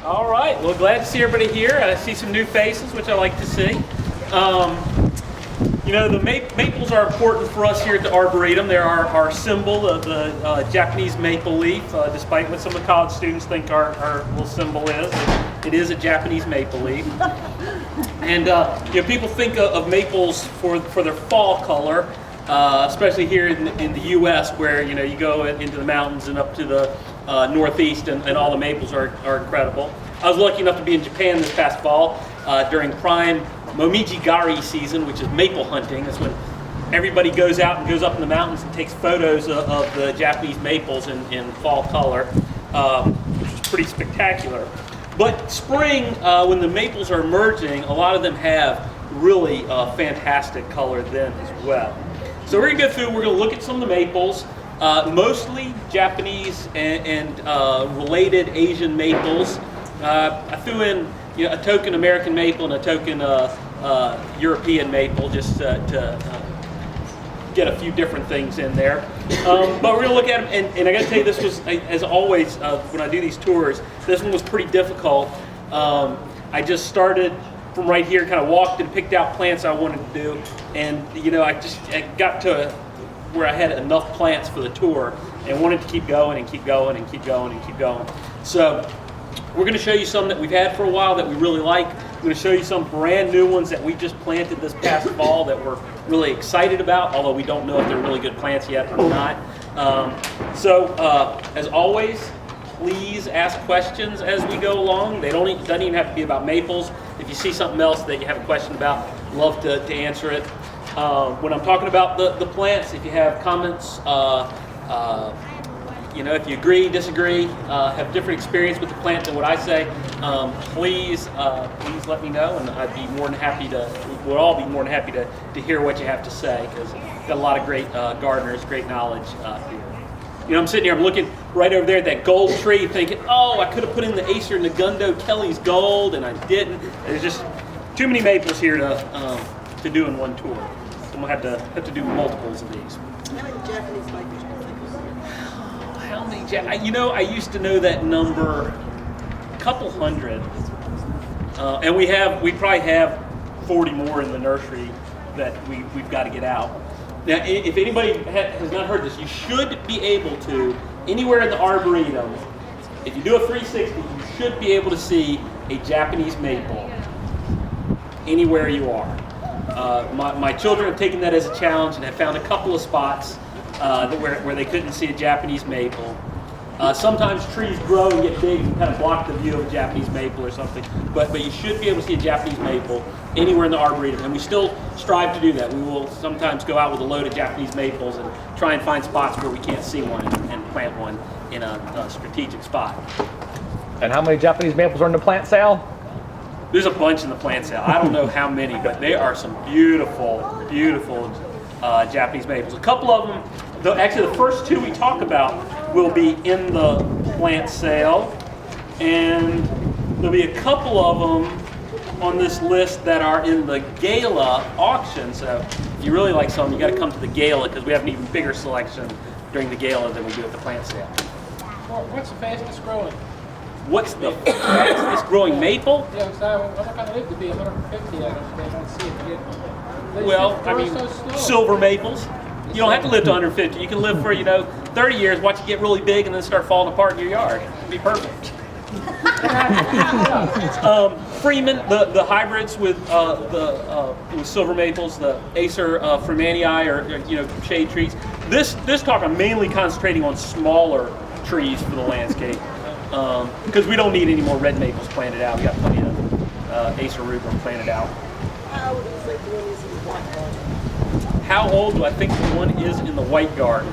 All right, well, glad to see everybody here. I see some new faces, which I like to see. You know, the maples are important for us here at the Arboretum. They're our symbol of the Japanese maple leaf, despite what some of the college students think our little symbol is. It is a Japanese maple leaf. And you know, people think of maples for their fall color, especially here in the U.S., where you know you go into the mountains and up to the northeast, and all the maples are incredible. I was lucky enough to be in Japan this past fall during prime Momiji-gari season, which is maple hunting. That's when everybody goes out and goes up in the mountains and takes photos of the Japanese maples in fall color, which is pretty spectacular. But spring, when the maples are emerging, a lot of them have really fantastic color then as well. So we're going to go through, we're going to look at some of the maples, mostly Japanese and related Asian maples. I threw in a token American maple and a token European maple just to get a few different things in there. But we're going to look at them, and I got to tell you, this was, as always, when I do these tours, this one was pretty difficult. I just started from right here, kind of walked and picked out plants I wanted to do, and you know, I got to where I had enough plants for the tour and wanted to keep going and keep going and keep going and keep going. So we're going to show you some that we've had for a while that we really like. I'm going to show you some brand new ones that we just planted this past fall that we're really excited about, although we don't know if they're really good plants yet or not. As always, please ask questions as we go along. Doesn't even have to be about maples. If you see something else that you have a question about, love to answer it. When I'm talking about the plants, if you have comments, you know, if you agree, disagree, have different experience with the plant than what I say, please let me know, and I'd be more than happy we'll all be more than happy to hear what you have to say, because we've got a lot of great gardeners, great knowledge here. You know, I'm sitting here, I'm looking right over there at that gold tree thinking, oh, I could have put in the Acer Negundo Kelly's gold, and I didn't. There's just too many maples here to do in one tour. So I'm going to have to do multiples of these. How many Japanese maples? How many? You know, I used to know that number, a couple hundred, and we probably have 40 more in the nursery that we've got to get out. Now, if anybody has not heard this, you should be able to, anywhere in the Arboretum, if you do a 360, you should be able to see a Japanese maple anywhere you are. My children have taken that as a challenge and have found a couple of spots where they couldn't see a Japanese maple. Sometimes trees grow and get big and kind of block the view of a Japanese maple or something, but you should be able to see a Japanese maple anywhere in the Arboretum, and we still strive to do that. We will sometimes go out with a load of Japanese maples and try and find spots where we can't see one and plant one in a strategic spot. And how many Japanese maples are in the plant sale? There's a bunch in the plant sale. I don't know how many, but they are some beautiful, beautiful Japanese maples. A couple of them, actually the first two we talk about will be in the plant sale, and there'll be a couple of them on this list that are in the gala auction. So if you really like some, you got to come to the gala, because we have an even bigger selection during the gala than we do at the plant sale. Well, what's the fastest growing? What's the fastest growing maple? Yeah, so I'm not going to live to be 150. I don't see it yet. Well, I mean, silver maples. You don't have to live to 150. You can live for 30 years, watch it get really big, and then start falling apart in your yard. It'd be perfect. Freeman, the hybrids with silver maples, the Acer Freemanii or shade trees. This talk I'm mainly concentrating on smaller trees for the landscape, because we don't need any more red maples planted out. We got plenty of Acer rubrum planted out. How old do you think the one is in the white garden? How old do I think the one is in the white garden?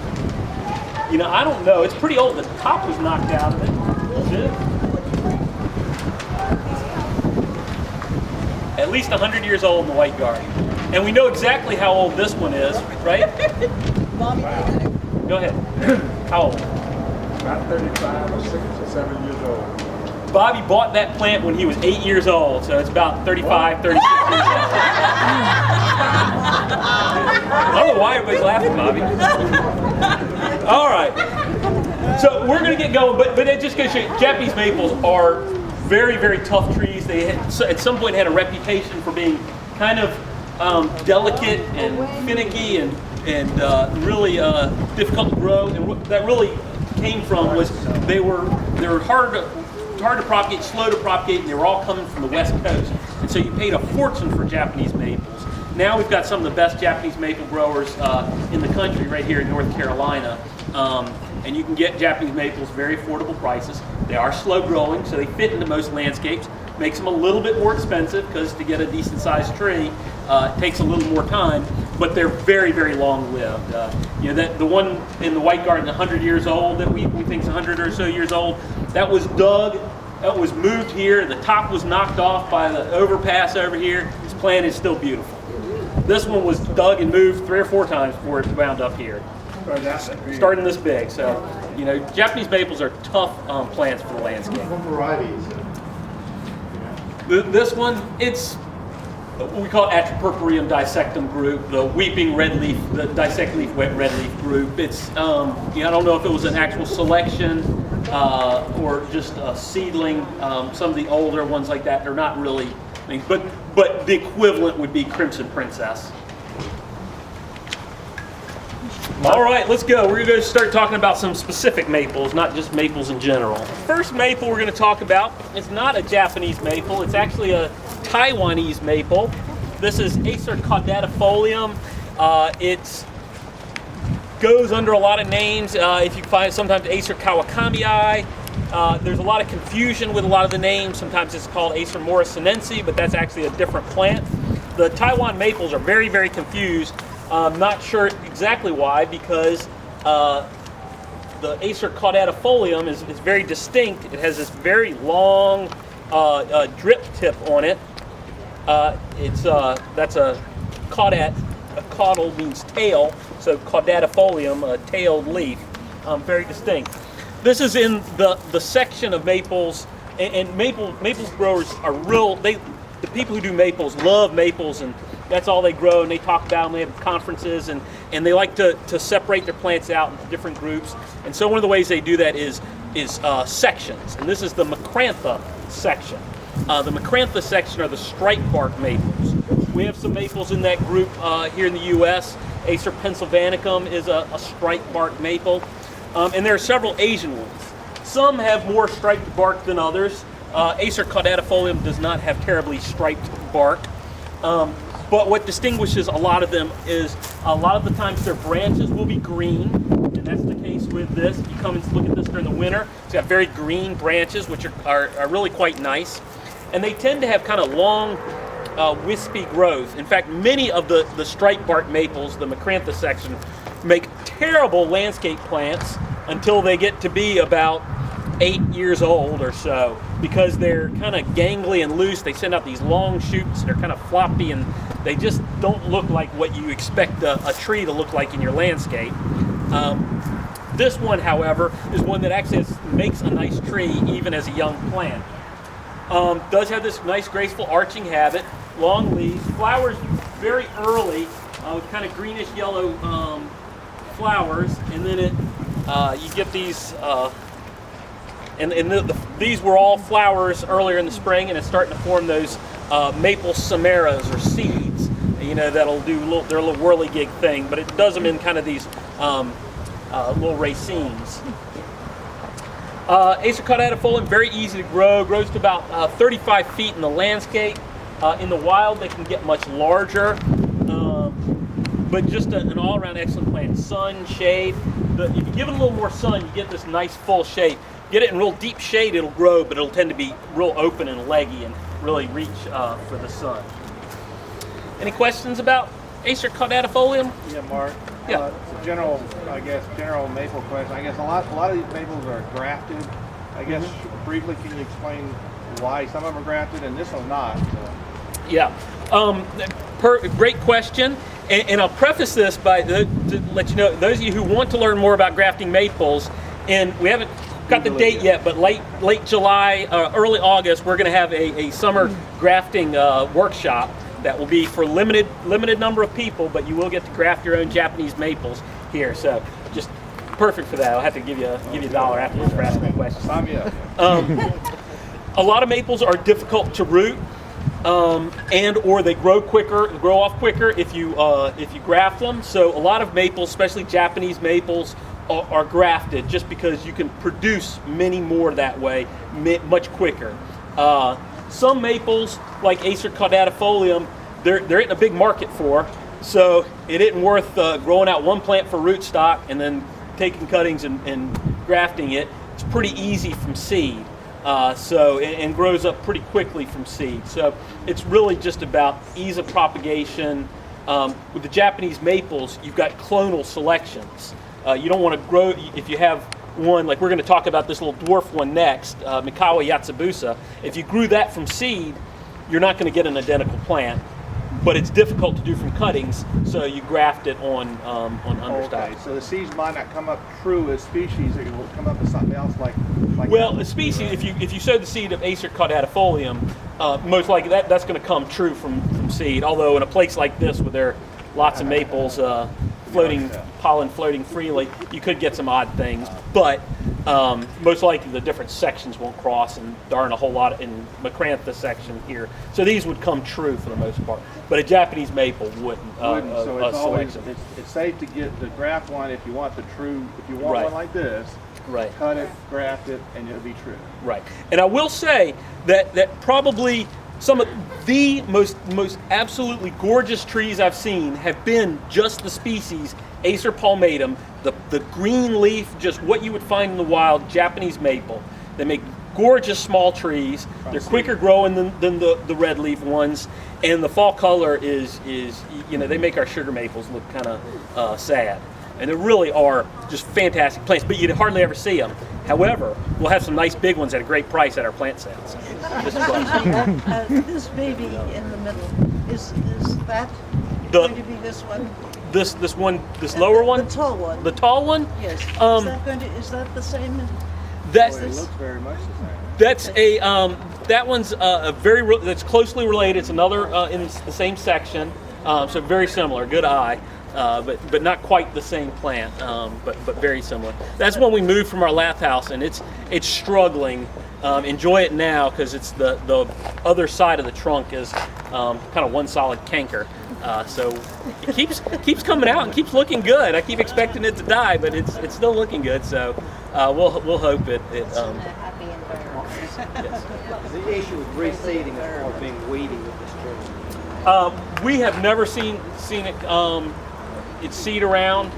You know, I don't know. It's pretty old. The top was knocked out of it. At least 100 years old in the white garden. And we know exactly how old this one is, right? Bobby, Go ahead. How old? About 35 or 6 or 7 years old. Bobby bought that plant when he was 8 years old, so it's about 35, 36 years old. I don't know why everybody's laughing, Bobby. All right. So we're going to get going, but it just goes to show you, Japanese maples are very, very tough trees. They had, so at some point had a reputation for being kind of delicate and finicky and really difficult to grow. And what that really came from was they were hard to propagate, slow to propagate, and they were all coming from the West Coast. And so you paid a fortune for Japanese maples. Now we've got some of the best Japanese maple growers in the country right here in North Carolina. And you can get Japanese maples very affordable prices. They are slow growing, so they fit into most landscapes. Makes them a little bit more expensive because to get a decent sized tree takes a little more time, but they're very, very long lived. You know, that the one in the White Garden, 100 years old, that we think is 100 or so years old, that was dug, that was moved here, the top was knocked off by the overpass over here. This plant is still beautiful. This one was dug and moved 3 or 4 times before it wound up here. Starting this big, so you know, Japanese maples are tough plants for the landscape. What varieties? This one, it's we call it Atripurpureum dissectum group, the weeping red leaf, the dissect leaf wet red leaf group. It's you know, I don't know if it was an actual selection or just a seedling. Some of the older ones like that, they're not really, but the equivalent would be Crimson Princess. All right, let's go. We're going to start talking about some specific maples, not just maples in general. First maple we're going to talk about is not a Japanese maple. It's actually a Taiwanese maple. This is Acer caudatifolium. It goes under a lot of names. If you find sometimes Acer kawakamii. There's a lot of confusion with a lot of the names. Sometimes it's called Acer morrisonense, but that's actually a different plant. The Taiwan maples are very, very confused. I'm not sure exactly why, because the Acer caudatifolium is very distinct. It has this very long drip tip on it. That's a caudat. A caudal means tail, so caudatifolium, a tailed leaf, very distinct. This is in the section of maples, and maples growers are real. The people who do maples love maples, and that's all they grow, and they talk about them. They have conferences, and they like to separate their plants out into different groups. And so one of the ways they do that is sections, and this is the Macrantha section. The Macrantha section are the striped bark maples. We have some maples in that group here in the U.S. Acer pennsylvanicum is a striped bark maple, and there are several Asian ones. Some have more striped bark than others. Acer caudatifolium does not have terribly striped bark. But what distinguishes a lot of them is a lot of the times their branches will be green, and that's the case with this. You come and look at this during the winter. It's got very green branches, which are really quite nice. And they tend to have kind of long, wispy growth. In fact, many of the striped bark maples, the Macrantha section, make terrible landscape plants until they get to be about 8 years old or so, because they're kind of gangly and loose. They send out these long shoots. They're kind of floppy, and they just don't look like what you expect a tree to look like in your landscape. This one, however, is one that actually makes a nice tree even as a young plant. Does have this nice graceful arching habit, long leaves, flowers very early with kind of greenish yellow flowers, and then you get these. These were all flowers earlier in the spring, and it's starting to form those maple samaras or seeds. You know, that'll do their little whirligig thing, but it does them in kind of these little racemes. Acer caudatifolium, very easy to grow. Grows to about 35 feet in the landscape. In the wild, they can get much larger, but just an all-around excellent plant. Sun, shade. If you give it a little more sun, you get this nice full shape. Get it in real deep shade, it'll grow, but it'll tend to be real open and leggy and really reach for the sun. Any questions about Acer caudatifolium? Yeah, Mark. Yeah. It's a general maple question. I guess a lot of these maples are grafted. I guess briefly, can you explain why some of them are grafted and this one's not? So. Yeah. Great question. And I'll preface this by to let you know, those of you who want to learn more about grafting maples, and we haven't got the date yet, but late July, early August, we're going to have a summer grafting workshop that will be for limited number of people, but you will get to graft your own Japanese maples here. So just perfect for that. I'll have to give you $1 afterwards for asking questions. A lot of maples are difficult to root, and or they grow quicker and grow off quicker if you graft them. So a lot of maples, especially Japanese maples, are grafted just because you can produce many more that way much quicker. Some maples, like Acer caudata, there isn't a big market for, so it isn't worth growing out one plant for rootstock and then taking cuttings and grafting it. It's pretty easy from seed, and grows up pretty quickly from seed. So it's really just about ease of propagation. With the Japanese maples, you've got clonal selections. You don't want to grow, if you have one, like we're going to talk about this little dwarf one next, Mikawa Yatsubusa. If you grew that from seed, you're not going to get an identical plant, but it's difficult to do from cuttings, so you graft it on understock. Okay, so the seeds might not come up true as species, it will come up as something else like Well, that. a species, if you sow the seed of Acer caudata, most likely that's going to come true from seed, although in a place like this where there are lots of maples, pollen floating freely, you could get some odd things, but most likely the different sections won't cross, and there aren't a whole lot in Macrantha section here. So these would come true for the most part, but a Japanese maple wouldn't. So it's always selection. it's safe to get the graft one if you want Right. one like this. Right. Cut it, graft it, and it'll be true. Right. And I will say that probably some of the most absolutely gorgeous trees I've seen have been just the species Acer palmatum, the green leaf, just what you would find in the wild Japanese maple. They make gorgeous small trees. They're quicker growing than the red leaf ones, and the fall color is they make our sugar maples look kind of sad. And they really are just fantastic plants, but you'd hardly ever see them. However, we'll have some nice big ones at a great price at our plant sales. This baby in the middle, is that going to be this one? This lower one? The tall one. The tall one? Yes. Is that the same? That's It looks very much the same. That's that one's that's closely related. It's another in the same section, so very similar. Good eye. But not quite the same plant, but very similar. That's when we moved from our lath house, and it's struggling. Enjoy it now because it's the other side of the trunk is kind of one solid canker. So it keeps coming out and keeps looking good. I keep expecting it to die, but it's still looking good. So we'll hope it. Yes. The issue with reseeding is more being weedy with this tree. We have never seen it. It's seed around.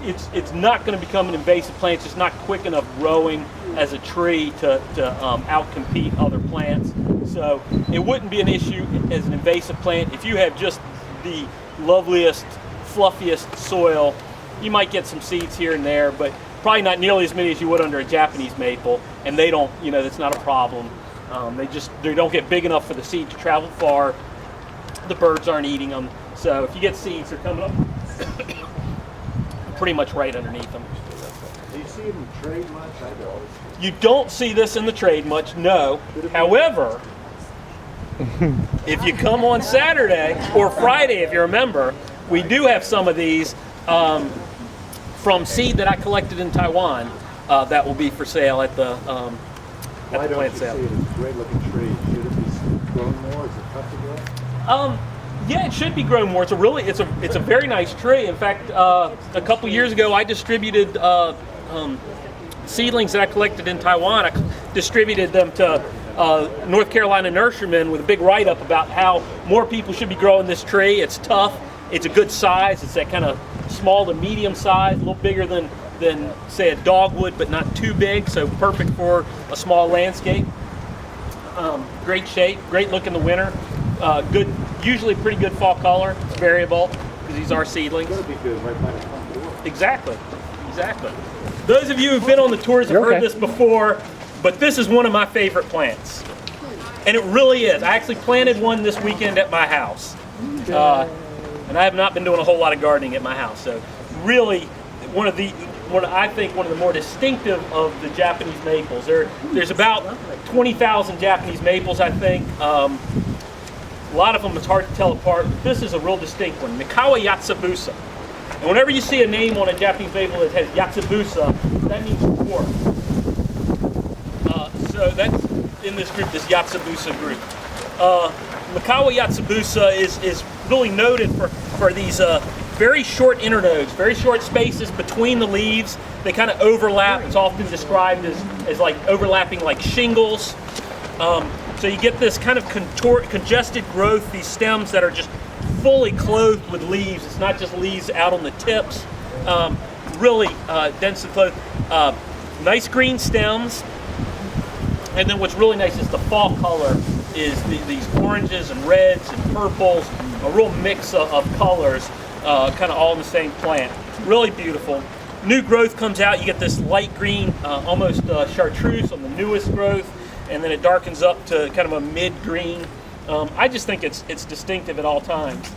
It's not going to become an invasive plant. It's just not quick enough growing as a tree to outcompete other plants. So it wouldn't be an issue as an invasive plant. If you have just the loveliest, fluffiest soil, you might get some seeds here and there, but probably not nearly as many as you would under a Japanese maple. And they don't, that's not a problem. They don't get big enough for the seed to travel far. The birds aren't eating them. So if you get seeds, they're coming up pretty much right underneath them. Do you see them trade much? I don't. You don't see this in the trade much, no. However, if you come on Saturday or Friday, if you remember, we do have some of these from seed that I collected in Taiwan that will be for sale at the plant sale. Why don't you see it? It's a great looking tree. Should it be grown more? Is it tough to grow? Yeah, it should be grown more. It's a very nice tree. In fact, a couple years ago, I distributed seedlings that I collected in Taiwan. I distributed them to North Carolina nurserymen with a big write-up about how more people should be growing this tree. It's tough. It's a good size. It's that kind of small to medium size, a little bigger than say a dogwood, but not too big. So perfect for a small landscape. Great shape. Great look in the winter. Usually pretty good fall color. It's variable because these are seedlings. It's going to be good right by the front door. Exactly. Those of you who've been on the tours have heard this before, but this is one of my favorite plants. And it really is. I actually planted one this weekend at my house. And I have not been doing a whole lot of gardening at my house. So really, one of the more distinctive of the Japanese maples. There's about 20,000 Japanese maples, I think. A lot of them it's hard to tell apart, but this is a real distinct one, Mikawa Yatsubusa. And whenever you see a name on a Japanese maple that has Yatsubusa, that means dwarf. So in this group, this Yatsubusa group. Makawa Yatsubusa is really noted for these very short internodes, very short spaces between the leaves. They kind of overlap. It's often described as like overlapping like shingles. So you get this kind of congested growth, these stems that are just fully clothed with leaves. It's not just leaves out on the tips. Really densely clothed. Nice green stems. And then what's really nice is the fall color is these oranges and reds and purples, a real mix of colors, kind of all in the same plant. Really beautiful. New growth comes out, you get this light green, almost chartreuse on the newest growth, and then it darkens up to kind of a mid-green. I just think it's distinctive at all times.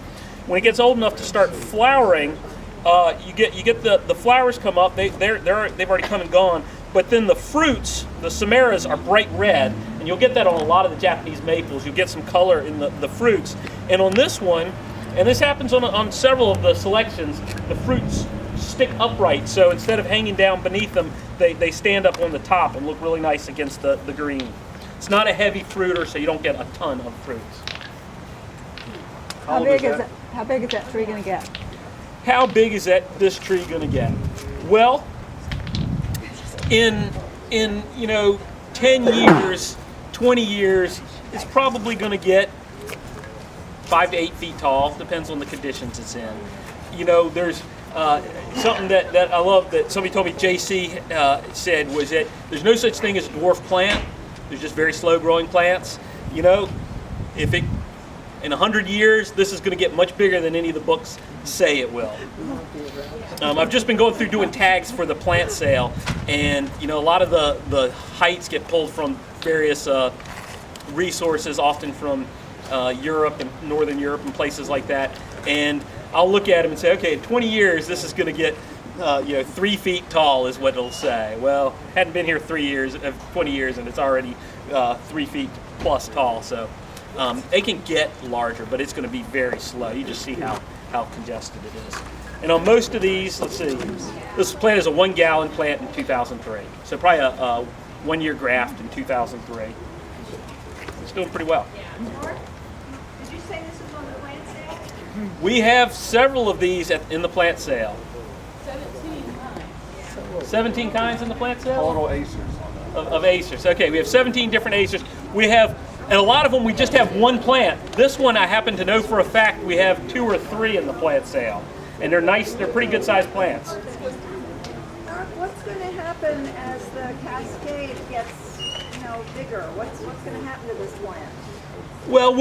When it gets old enough to start flowering, you get the flowers come up, they've already come and gone, but then the fruits, the samaras, are bright red, and you'll get that on a lot of the Japanese maples. You'll get some color in the fruits. And on this one, and this happens on several of the selections, the fruits stick upright, so instead of hanging down beneath them, they stand up on the top and look really nice against the green. It's not a heavy fruiter, so you don't get a ton of fruits. How big is that tree going to get? How big is this tree going to get? Well, in 10 years, 20 years, it's probably going to get 5 to 8 feet tall. Depends on the conditions it's in. You know, there's something that I love that somebody told me JC said was that there's no such thing as a dwarf plant. There's just very slow growing plants. You know, if it in 100 years, this is going to get much bigger than any of the books say it will. I've just been going through doing tags for the plant sale, and you know, a lot of the heights get pulled from various resources, often from Europe and Northern Europe and places like that. And I'll look at them and say, okay, in 20 years, this is going to get 3 feet tall is what it'll say. Well, hadn't been here 20 years, and it's already 3 feet plus tall. So they can get larger, but it's going to be very slow. You just see how congested it is. And on most of these, let's see, this plant is a 1 gallon plant in 2003. So probably a 1 year graft in 2003. It's doing pretty well. Did you say this is on the plant sale? We have several of these in the plant sale. 17 kinds. 17 kinds in the plant sale? Total acers. Of acers. Okay, we have 17 different acers. We have, and a lot of them we just have one plant. This one I happen to know for a fact we have 2 or 3 in the plant sale. And they're nice, they're pretty good sized plants. What's going to happen as the cascade gets, bigger? What's going to happen to this plant? Well,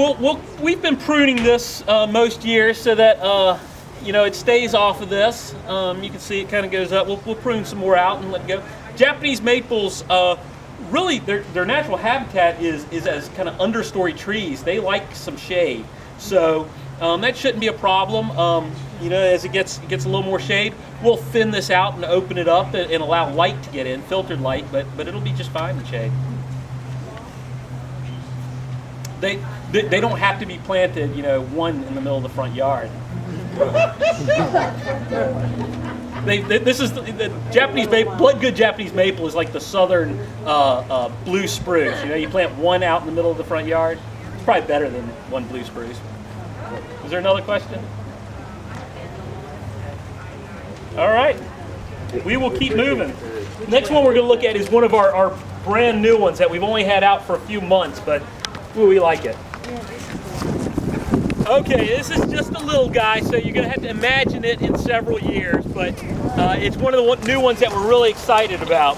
we've been pruning this most years so that it stays off of this. You can see it kind of goes up. We'll prune some more out and let it go. Japanese maples, really their natural habitat is as kind of understory trees. They like some shade, so that shouldn't be a problem. As it gets a little more shade, we'll thin this out and open it up and allow light to get in, filtered light, but it'll be just fine in shade. They don't have to be planted, one in the middle of the front yard. This is the Japanese maple. Blood-good Japanese maple is like the southern blue spruce. You plant one out in the middle of the front yard. It's probably better than one blue spruce. Is there another question? All right, we will keep moving. Next one we're going to look at is one of our brand new ones that we've only had out for a few months, but ooh, we like it. Okay, this is just a little guy, so you're going to have to imagine it in several years, but it's one of the new ones that we're really excited about.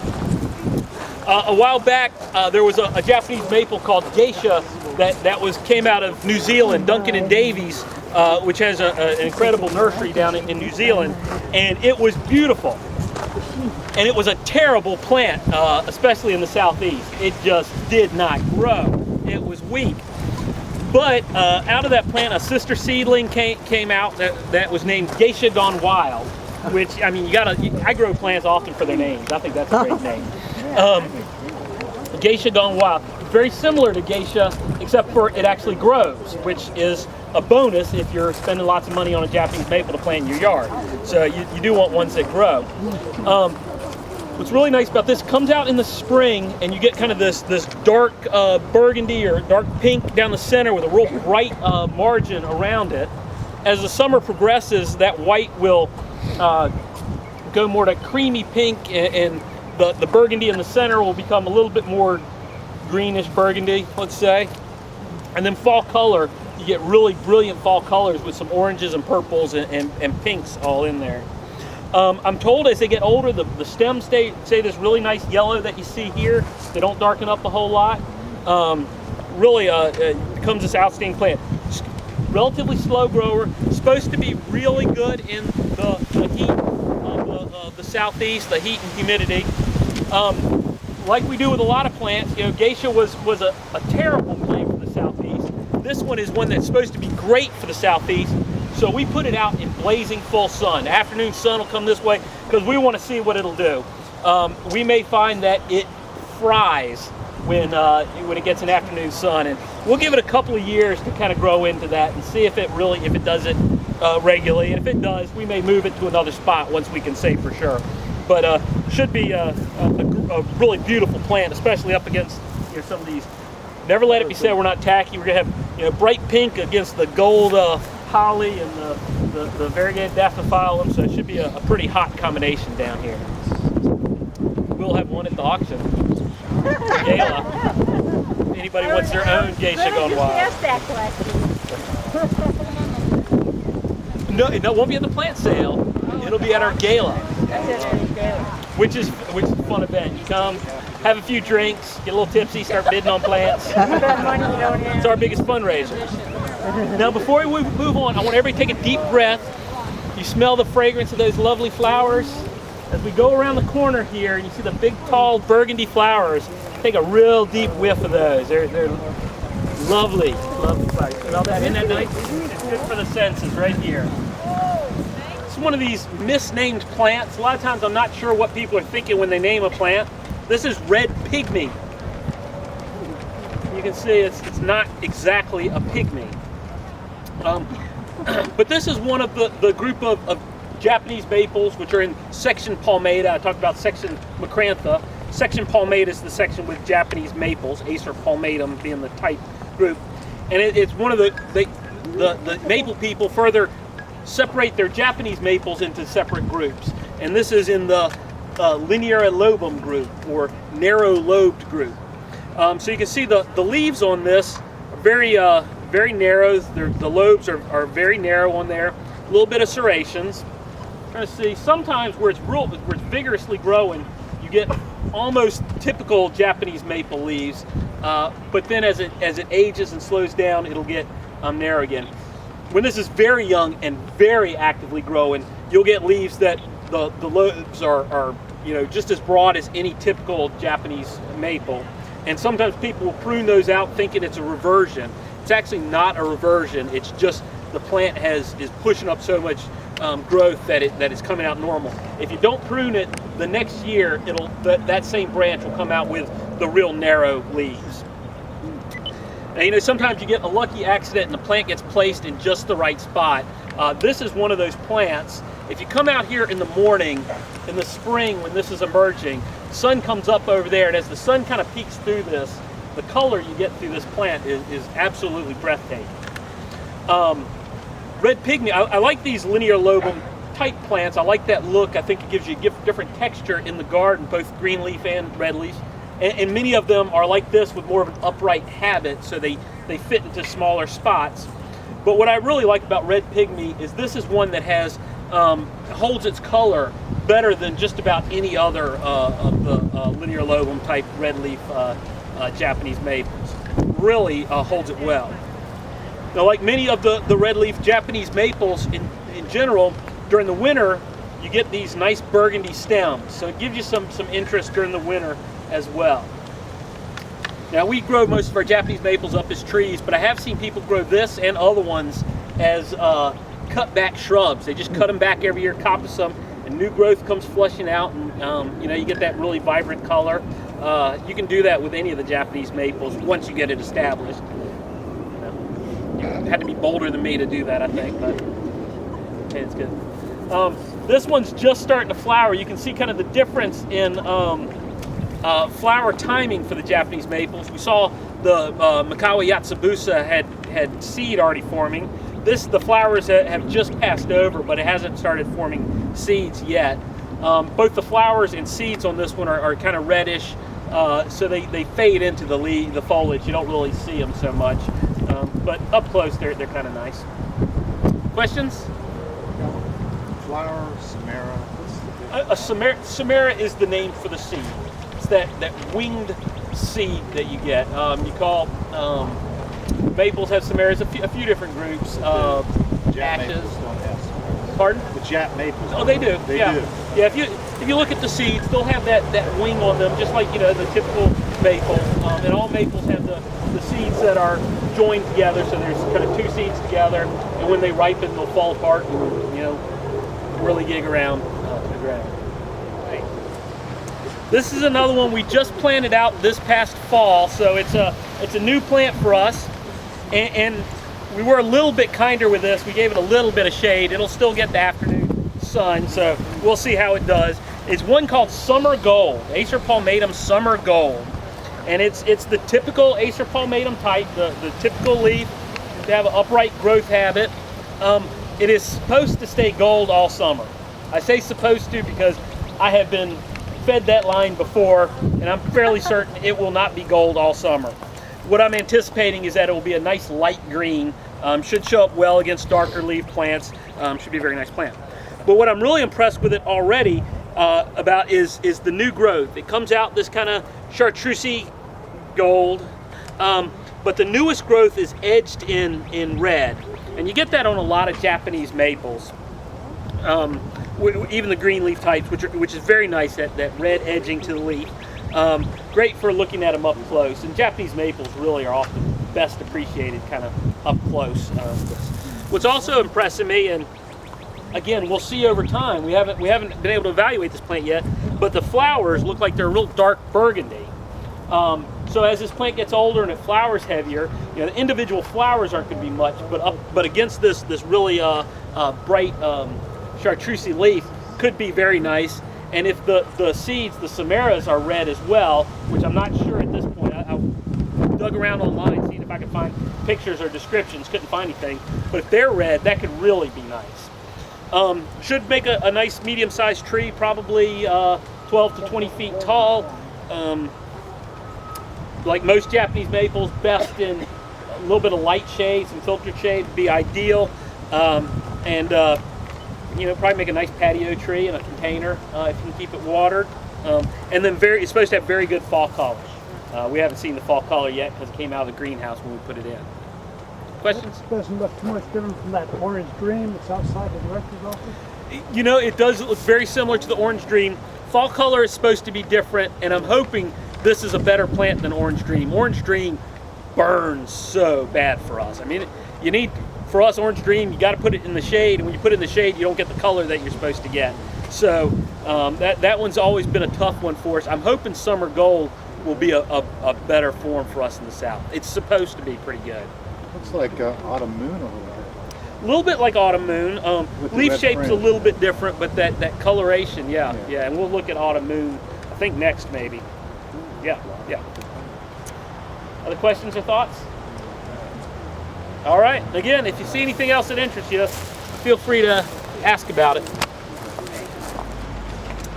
A while back, there was a Japanese maple called geisha that came out of New Zealand, Duncan and Davies, which has an incredible nursery down in New Zealand, and it was beautiful. And it was a terrible plant, especially in the southeast. It just did not grow. It was weak. But out of that plant, a sister seedling came out that was named Geisha Gone Wild, which, I grow plants often for their names. I think that's a great name. Geisha Gone Wild. Very similar to geisha, except for it actually grows, which is a bonus if you're spending lots of money on a Japanese maple to plant in your yard. So you do want ones that grow. What's really nice about this, comes out in the spring and you get kind of this dark burgundy or dark pink down the center with a real bright margin around it. As the summer progresses, that white will go more to creamy pink, and the burgundy in the center will become a little bit more greenish burgundy, let's say. And then fall color, you get really brilliant fall colors with some oranges and purples and pinks all in there. I'm told as they get older, the stems stay this really nice yellow that you see here. They don't darken up a whole lot. Really becomes this outstanding plant. Relatively slow grower, supposed to be really good in the heat of the southeast, the heat and humidity. Like we do with a lot of plants, geisha was a terrible plant for the southeast. This one is one that's supposed to be great for the southeast. So we put it out in blazing full sun. Afternoon sun will come this way because we want to see what it'll do. We may find that it fries when it gets an afternoon sun, and we'll give it a couple of years to kind of grow into that and see if it does it regularly. And if it does, we may move it to another spot once we can say for sure. But should be a really beautiful plant, especially up against some of these. Never let it be said we're not tacky. We're gonna have bright pink against the gold holly and the variegated daphne-phyllum, so it should be a pretty hot combination down here. We'll have one at the auction. Gala. Anybody wants their own geisha gone wild? Ask that question. No, it won't be at the plant sale. It'll be at our gala, which is a fun event. You come, have a few drinks, get a little tipsy, start bidding on plants. It's our biggest fundraiser. Now, before we move on, I want everybody to take a deep breath. You smell the fragrance of those lovely flowers. As we go around the corner here and you see the big, tall burgundy flowers, take a real deep whiff of those. They're lovely, lovely flowers. Smell that? Isn't that nice? It's good for the senses right here. It's one of these misnamed plants. A lot of times I'm not sure what people are thinking when they name a plant. This is red pygmy. You can see it's not exactly a pygmy. But this is one of the group of Japanese maples, which are in section palmata. I talked about section macrantha. Section palmata is the section with Japanese maples, Acer palmatum being the type group. And it's one of the maple people further separate their Japanese maples into separate groups. And this is in the linear lobum group, or narrow lobed group. So you can see the leaves on this are very narrow. The lobes are very narrow on there. A little bit of serrations. Trying to see, sometimes where it's vigorously growing, you get almost typical Japanese maple leaves. But then as it ages and slows down, it'll get narrow again. When this is very young and very actively growing, you'll get leaves that the lobes are just as broad as any typical Japanese maple. And sometimes people will prune those out thinking it's a reversion. It's actually not a reversion. It's just the plant is pushing up so much growth that it's coming out normal. If you don't prune it, the next year that same branch will come out with the real narrow leaves. Now, sometimes you get a lucky accident and the plant gets placed in just the right spot. This is one of those plants. If you come out here in the morning, in the spring when this is emerging, sun comes up over there, and as the sun kind of peeks through this, the color you get through this plant is absolutely breathtaking. Red pygmy, I like these linear lobum type plants. I like that look. I think it gives you a different texture in the garden, both green leaf and red leaf. And many of them are like this with more of an upright habit, so they fit into smaller spots. But what I really like about red pygmy is this is one that holds its color better than just about any other of the linear lobum type red leaf Japanese maples. Really holds it well. Now, like many of the red leaf Japanese maples in general, during the winter you get these nice burgundy stems, so it gives you some interest during the winter as well. Now, we grow most of our Japanese maples up as trees, but I have seen people grow this and other ones as cut back shrubs. They just cut them back every year, coppice them, and new growth comes flushing out, and you get that really vibrant color. You can do that with any of the Japanese maples once you get it established. You had to be bolder than me to do that, I think, but it's good. This one's just starting to flower. You can see kind of the difference in flower timing for the Japanese maples. We saw the Makawa Yatsubusa had seed already forming. The flowers have just passed over, but it hasn't started forming seeds yet. Both the flowers and seeds on this one are kind of reddish, so they fade into the foliage. You don't really see them so much, but up close they're kind of nice. Questions? Flower, Samara. What's the A Samara is the name for the seed. It's that winged seed that you get. You call maples have Samaras, a few different groups. Ashes. Pardon? The Jap maples. Oh, they do. They yeah. do. Yeah. If you look at the seeds, they'll have that wing on them, just like the typical maple. And all maples have the seeds that are joined together. So there's kind of two seeds together, and when they ripen, they'll fall apart and really gig around the ground. Right. This is another one we just planted out this past fall, so it's a new plant for us, and we were a little bit kinder with this. We gave it a little bit of shade. It'll still get the afternoon sun, so we'll see how it does. It's one called Summer Gold, Acer palmatum Summer Gold, and it's the typical Acer palmatum type, the typical leaf. They have an upright growth habit. It is supposed to stay gold all summer. I say supposed to because I have been fed that line before, and I'm fairly certain it will not be gold all summer. What I'm anticipating is that it will be a nice light green, should show up well against darker leaf plants, should be a very nice plant. But what I'm really impressed with it already about is the new growth. It comes out this kind of chartreusey gold, but the newest growth is edged in red. And you get that on a lot of Japanese maples, even the green leaf types, which is very nice, that red edging to the leaf. Great for looking at them up close. And Japanese maples really are often best appreciated kind of up close. What's also impressing me, and again, we'll see over time, we haven't been able to evaluate this plant yet, but the flowers look like they're real dark burgundy. So as this plant gets older and it flowers heavier, the individual flowers aren't going to be much, but against this really bright chartreusey leaf could be very nice. And if the seeds, the Samaras, are red as well, which I'm not sure at this point. I dug around online seeing if I could find pictures or descriptions, couldn't find anything. But if they're red, that could really be nice. Should make a nice medium-sized tree, probably 12 to 20 feet tall. Like most Japanese maples, best in a little bit of light shade, some filtered shade would be ideal. Probably make a nice patio tree in a container if you can keep it watered. And then it's supposed to have very good fall color. We haven't seen the fall color yet because it came out of the greenhouse when we put it in. Questions? It doesn't look too much different from that orange dream that's outside the director's office? It does look very similar to the orange dream. Fall color is supposed to be different, and I'm hoping this is a better plant than orange dream. Orange dream burns so bad for us. I mean, for us, orange dream, you got to put it in the shade, and when you put it in the shade, you don't get the color that you're supposed to get. So that one's always been a tough one for us. I'm hoping Summer Gold will be a better form for us in the south. It's supposed to be pretty good. Looks like Autumn Moon a little bit. A little bit like Autumn Moon. Leaf shape's fringe. a little bit different, but that coloration, yeah. And we'll look at Autumn Moon, I think next maybe. Yeah. Other questions or thoughts? All right. Again, if you see anything else that interests you, feel free to ask about it.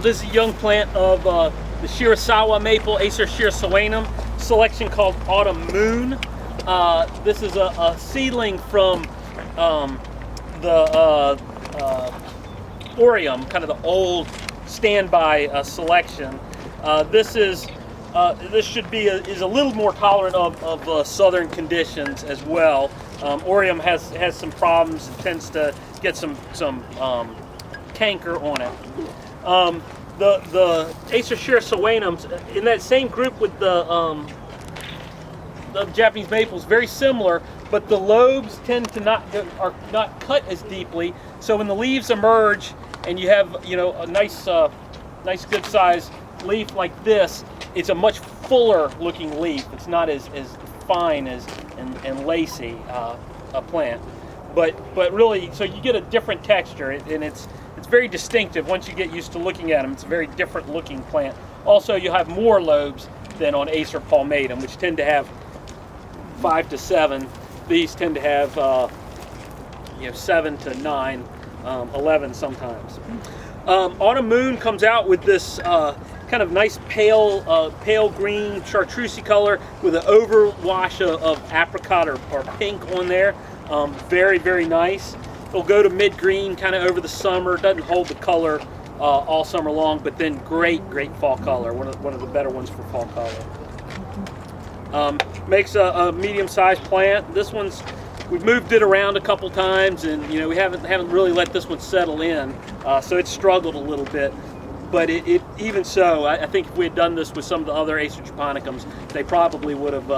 This is a young plant of the Shirasawa maple, Acer shirasawanum, selection called Autumn Moon. This is a seedling from the Orium, kind of the old standby selection. This should be is a little more tolerant of southern conditions as well. Orium has some problems. It tends to get some canker on it. The Acer shirasawanums in that same group with the Japanese maples, very similar, but the lobes tend to are not cut as deeply. So when the leaves emerge and you have a nice good size leaf like this, it's a much fuller looking leaf. It's not as fine and lacy a plant, but really, so you get a different texture, and it's very distinctive. Once you get used to looking at them, it's a very different looking plant. Also, you have more lobes than on Acer palmatum, which tend to have 5 to 7. These tend to have 7 to 9, 11 sometimes. Autumn Moon comes out with this kind of nice pale green chartreusey color with an overwash of apricot or pink on there. Very, very nice. It'll go to mid-green kind of over the summer. Doesn't hold the color all summer long, but then great fall color. One of the better ones for fall color. Makes a medium-sized plant. This one's, we've moved it around a couple times, and we haven't really let this one settle in, so it's struggled a little bit. But it even so, I think if we had done this with some of the other Acer japonicums, they probably would have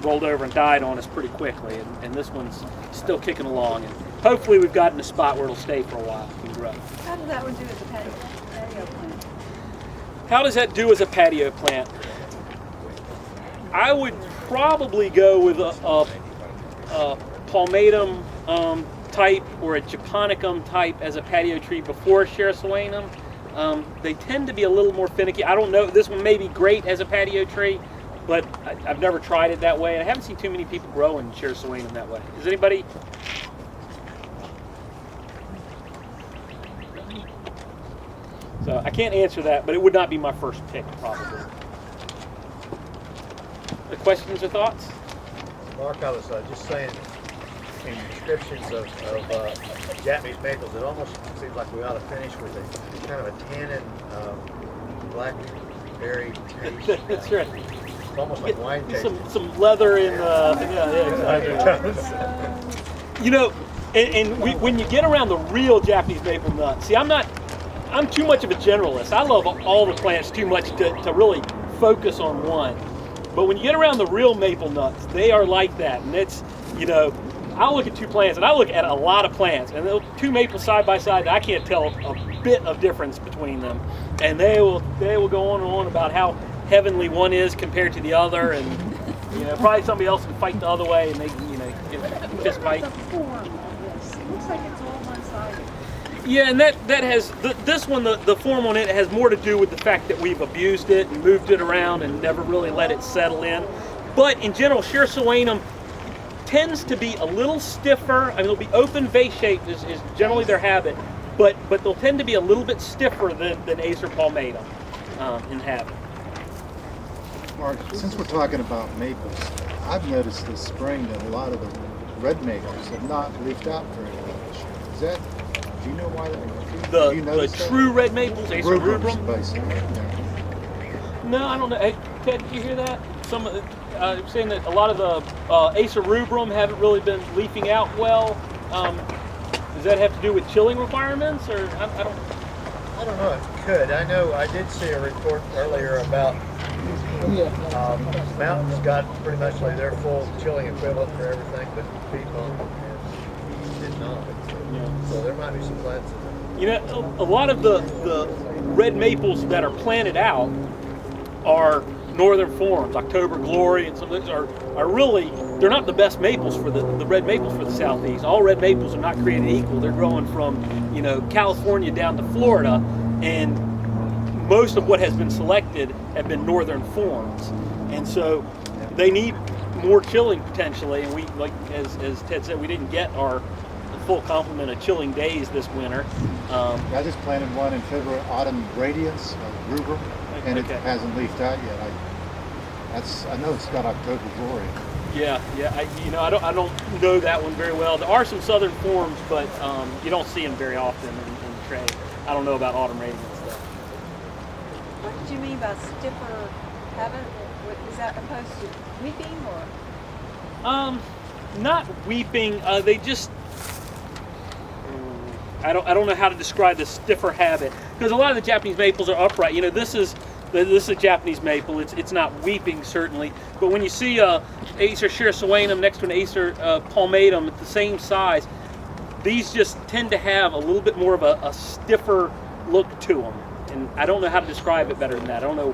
rolled over and died on us pretty quickly. And this one's still kicking along. And hopefully we've gotten a spot where it'll stay for a while and grow. How does that one do as a patio plant? How does that do as a patio plant? I would probably go with a palmatum type or a japonicum type as a patio tree before Sherasuanum. They tend to be a little more finicky. I don't know, this one may be great as a patio tree, but I've never tried it that way. And I haven't seen too many people growing Sherasuanum that way. Is anybody? So I can't answer that, but it would not be my first pick probably. The questions or thoughts? Mark, I was just saying, in descriptions of Japanese maples, it almost seems like we ought to finish with a kind of a tannin blackberry taste. That's right. It's almost like wine taste. Some leather in exactly. When you get around the real Japanese maple nut, see, I'm too much of a generalist. I love all the plants too much to really focus on one. But when you get around the real maple nuts, they are like that. And it's, I'll look at two plants, and I look at a lot of plants, and two maples side by side, I can't tell a bit of difference between them. And they will go on and on about how heavenly one is compared to the other, and probably somebody else can fight the other way, and they get a fist fight. The form of this. It looks like it's all one-sided. Yeah, and that has this one. The form on it has more to do with the fact that we've abused it and moved it around and never really let it settle in. But in general, Sherasuanum tends to be a little stiffer. I mean, they'll be open vase shaped is generally their habit, but they'll tend to be a little bit stiffer than Acer palmatum in habit. Mark, since we're talking about maples, I've noticed this spring that a lot of the red maples have not leafed out very much. Is that? Do you know why that? The true red maples, Acer rubrum. Basically. Yeah. No, I don't know. Hey, Ted, did you hear that? Saying that a lot of the Acer rubrum haven't really been leafing out well. Does that have to do with chilling requirements, or I don't know. It could. I know. I did see a report earlier about mountains got pretty much like their full chilling equivalent for everything, but peat mountain did not. So there might be some plants in there. A lot of the red maples that are planted out are northern forms, October Glory, and some of those are really, they're not the best maples for the red maples for the southeast. All red maples are not created equal. They're growing from California down to Florida, and most of what has been selected have been northern forms, and so they need more chilling potentially. And we, like as Ted said, we didn't get our full complement of chilling days this winter. I just planted one in February, autumn radiance, rubrum, and it hasn't leafed out yet. I know it's got October Glory. Yeah. I don't know that one very well. There are some southern forms, but you don't see them very often in the trade. I don't know about autumn radiance though. What did you mean by stiffer habit? Is that opposed to weeping or? Not weeping. They just. I don't know how to describe the stiffer habit, because a lot of the Japanese maples are upright. This is a Japanese maple. It's not weeping certainly, but when you see Acer Sherasuanum next to an Acer palmatum at the same size, these just tend to have a little bit more of a stiffer look to them, and I don't know how to describe it better than that. I don't know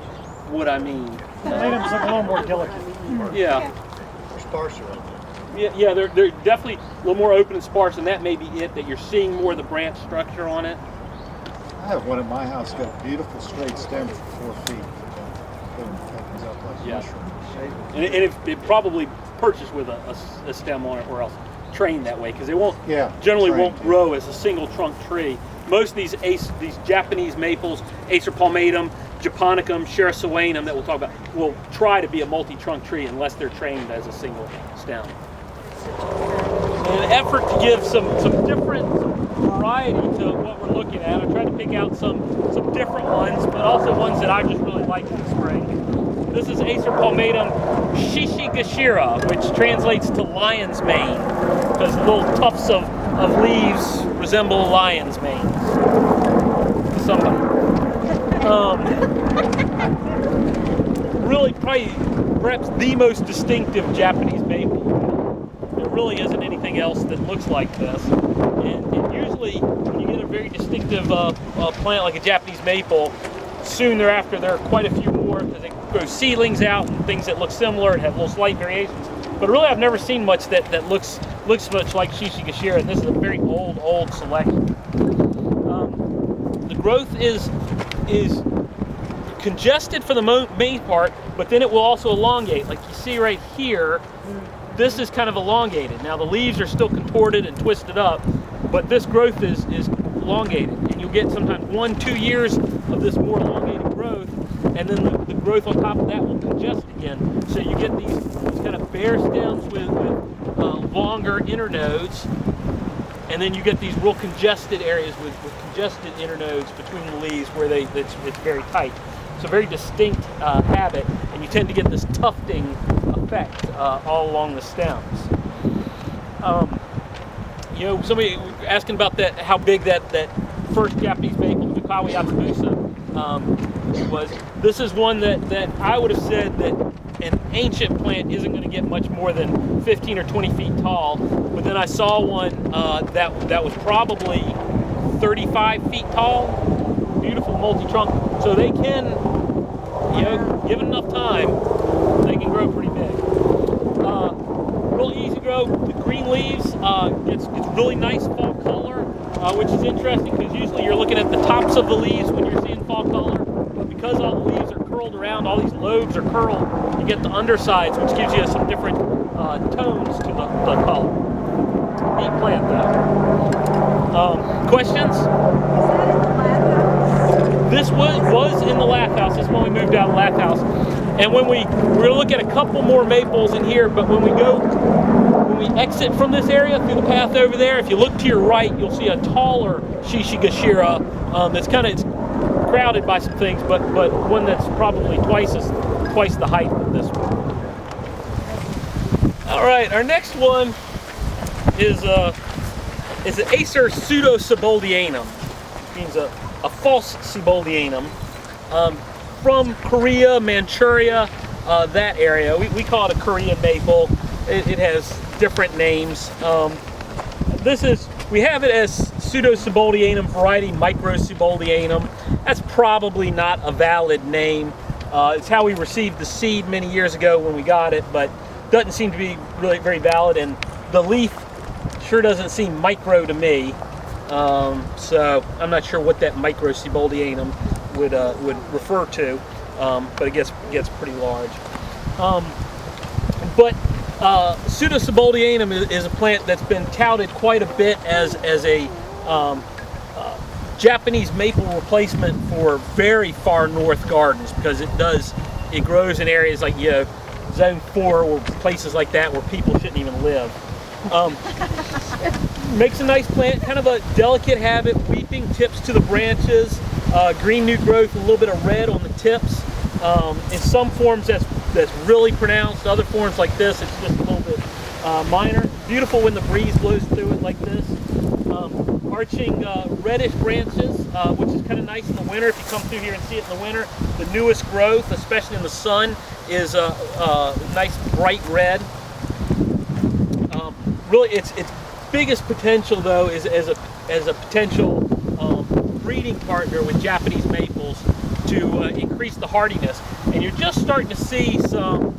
what I mean. Palmatum's look a little more delicate. Yeah. Sparser. Yeah, they're definitely a little more open and sparse, and that may be it, that you're seeing more of the branch structure on it. I have one at my house, got a beautiful straight stem for 4 feet. Boom, opens up like a mushroom. And it probably purchased with a stem on it, or else trained that way, because they won't generally won't grow as a single trunk tree. Most of these Japanese maples, Acer palmatum, japonicum, sherrisuanum that we'll talk about, will try to be a multi-trunk tree unless they're trained as a single stem. In an effort to give some different variety to what we're looking at, I tried to pick out some different ones, but also ones that I just really like in the spring. This is Acer palmatum shishigashira, which translates to lion's mane, because the little tufts of leaves resemble lion's manes. To somebody. Really, perhaps the most distinctive Japanese maple. There really isn't anything else that looks like this. And usually, when you get a very distinctive plant like a Japanese maple, soon thereafter there are quite a few more, because they grow seedlings out and things that look similar and have little slight variations. But really, I've never seen much that looks much like shishigashira, and this is a very old selection. The growth is congested for the main part, but then it will also elongate. Like you see right here, this is kind of elongated. Now the leaves are still contorted and twisted up, but this growth is elongated, and you'll get sometimes 1-2 years of this more elongated growth, and then the growth on top of that will congest again. So you get these kind of bare stems with longer internodes, and then you get these real congested areas with congested internodes between the leaves where it's very tight. It's a very distinct habit, and you tend to get this tufting effect all along the stems. Somebody asking about that, how big that first Japanese maple, Dukawa Yatsubusa, was. This is one that I would have said that an ancient plant isn't going to get much more than 15 or 20 feet tall, but then I saw one that was probably 35 feet tall, beautiful multi-trunk. So they can, given enough time, they can grow pretty big. Real easy to grow. The green leaves, it's really nice fall color, which is interesting because usually you're looking at the tops of the leaves when you're seeing fall color, but because all the leaves are curled around, all these lobes are curled, you get the undersides, which gives you some different tones to the color. Neat plant though. Questions? This was in the lath house. This is when we moved out of the lath house. And when we're gonna look at a couple more maples in here, but when we exit from this area through the path over there, if you look to your right, you'll see a taller shishigashira that's it's crowded by some things, but one that's probably twice the height of this one. All right, our next one is an Acer pseudo-siboldianum, which means a false siboldianum, from Korea, Manchuria, that area. We call it a Korean maple. It has different names. We have it as pseudo-siboldianum variety micro-siboldianum. That's probably not a valid name. It's how we received the seed many years ago when we got it, but doesn't seem to be really very valid, and the leaf sure doesn't seem micro to me. So I'm not sure what that micro-siboldianum would refer to, but it gets pretty large. But pseudo-siboldianum is a plant that's been touted quite a bit as a Japanese maple replacement for very far north gardens, because it grows in areas like zone 4 or places like that where people shouldn't even live. Makes a nice plant, kind of a delicate habit, weeping tips to the branches, green new growth, a little bit of red on the tips. In some forms that's really pronounced, other forms like this it's just a little bit minor. Beautiful when the breeze blows through it like this. Arching reddish branches, which is kind of nice in the winter. If you come through here and see it in the winter, the newest growth, especially in the sun, is a nice bright red. Really, its biggest potential though is as a potential breeding partner with Japanese maples to increase the hardiness. And you're just starting to see some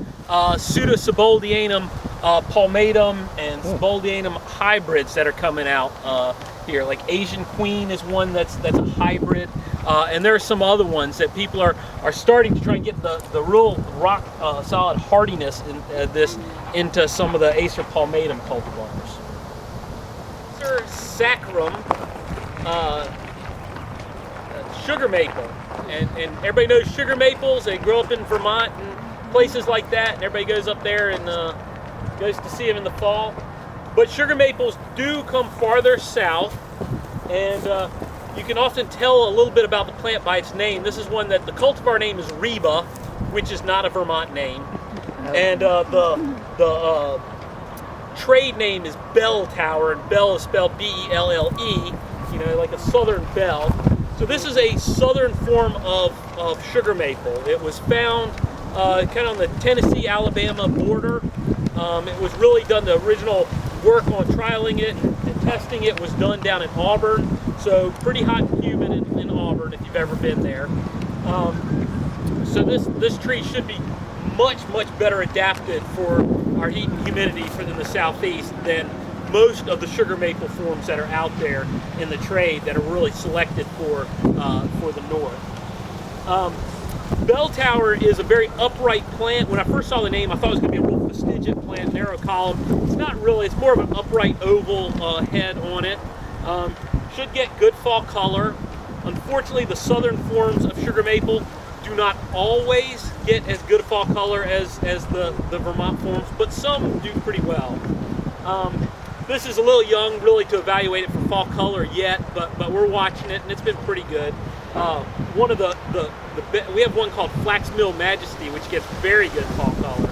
pseudo-siboldianum palmatum and sibuldianum hybrids that are coming out here. Like Asian Queen is one that's a hybrid, and there are some other ones that people are starting to try and get the real rock solid hardiness in this into some of the Acer palmatum cultivars. Acer saccharum sugar maple, and everybody knows sugar maples. They grow up in Vermont and places like that, and everybody goes up there and goes to see them in the fall. But sugar maples do come farther south, and you can often tell a little bit about the plant by its name. This is one that the cultivar name is Reba, which is not a Vermont name, and the trade name is Bell Tower, and Bell is spelled B-E-L-L-E, you know, like a southern bell. So this is a southern form of sugar maple. It was found kind of on the Tennessee-Alabama border. It was really done, the original work on trialing it and testing it was done down in Auburn. So pretty hot and humid in Auburn if you've ever been there. So this tree should be much better adapted for our heat and humidity than the southeast than most of the sugar maple forms that are out there in the trade that are really selected for the north. Bell Tower is a very upright plant. When I first saw the name, I thought it was going to be a real fastigious plant, narrow column. It's not really. It's more of an upright oval head on it. Should get good fall color. Unfortunately, the southern forms of sugar maple do not always get as good a fall color as the Vermont forms, but some do pretty well. This is a little young really to evaluate it for fall color yet, but we're watching it and it's been pretty good. One of we have one called Flax Mill Majesty, which gets very good fall color.